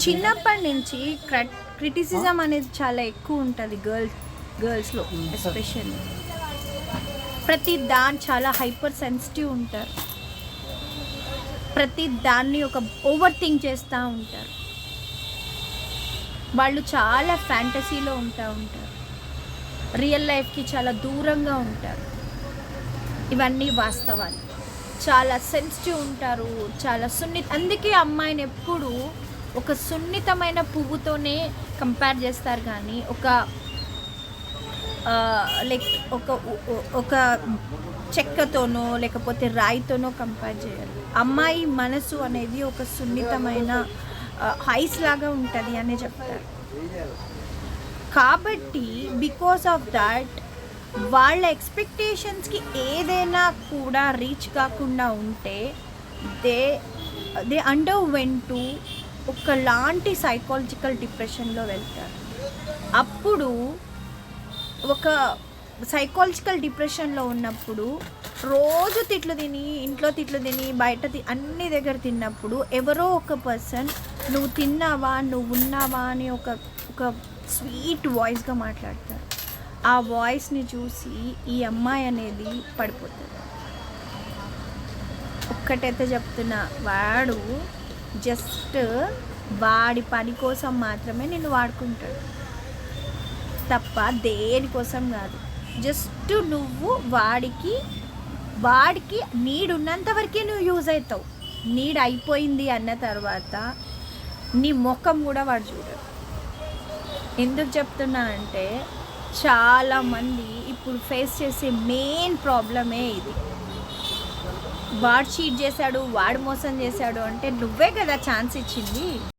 చిన్నప్పటి నుంచి క్రిటిసిజం అనేది చాలా ఎక్కువ ఉంటుంది గర్ల్స్లో ఎస్పెషల్లీ. ప్రతి దాని చాలా హైపర్ సెన్సిటివ్ ఉంటారు, ప్రతి దాన్ని ఒక ఓవర్ థింక్ చేస్తూ ఉంటారు. వాళ్ళు చాలా ఫ్యాంటసీలో ఉంటారు, రియల్ లైఫ్కి చాలా దూరంగా ఉంటారు. ఇవన్నీ వాస్తవాలు. చాలా సెన్సిటివ్ ఉంటారు, చాలా అందుకే అమ్మాయిని ఎప్పుడు ఒక సున్నితమైన పువ్వుతోనే కంపేర్ చేస్తారు, కానీ లైక్ ఒక చెక్కతోనో లేకపోతే రాయితోనో కంపేర్ చేయాలి. అమ్మాయి మనసు అనేది ఒక సున్నితమైన ఐస్ లాగా ఉంటుంది అనే చెప్తారు. కాబట్టి బికాస్ ఆఫ్ దాట్ వాళ్ళ ఎక్స్పెక్టేషన్స్కి ఏదైనా కూడా రీచ్ కాకుండా ఉంటే దే అండర్వెంట్ టు ఒకలాంటి సైకాలజికల్ డిప్రెషన్లో వెళ్తారు. అప్పుడు ఒక సైకాలజికల్ డిప్రెషన్లో ఉన్నప్పుడు రోజు తిట్లు తిని, ఇంట్లో తిట్లు తిని, బయట అన్ని దగ్గర తిన్నప్పుడు ఎవరో ఒక పర్సన్ నువ్వు తిన్నావా, నువ్వు ఉన్నావా అని ఒక స్వీట్ వాయిస్గా మాట్లాడతారు. ఆ వాయిస్ని చూసి ఈ అమ్మాయి అనేది పడిపోతుంది. ఒక్కటైతే చెప్తున్నా, వాడు జస్ట్ వాడి పని కోసం మాత్రమే నిన్ను వాడుకుంటాడు తప్ప దేనికోసం కాదు. జస్ట్ నువ్వు వాడికి నీడున్నంత వరకే నువ్వు యూజ్ అవుతావు. నీడ్ అయిపోయింది అన్న తర్వాత నీ ముఖం కూడా వాడు చూడడు. ఎందుకు చెప్తున్నా అంటే చాలామంది ఇప్పుడు ఫేస్ చేసే మెయిన్ ప్రాబ్లమే ఇది. వాడు చీట్ చేశాడు, వాడు మోసం చేశాడు అంటే నువ్వే కదా ఛాన్స్ ఇచ్చింది.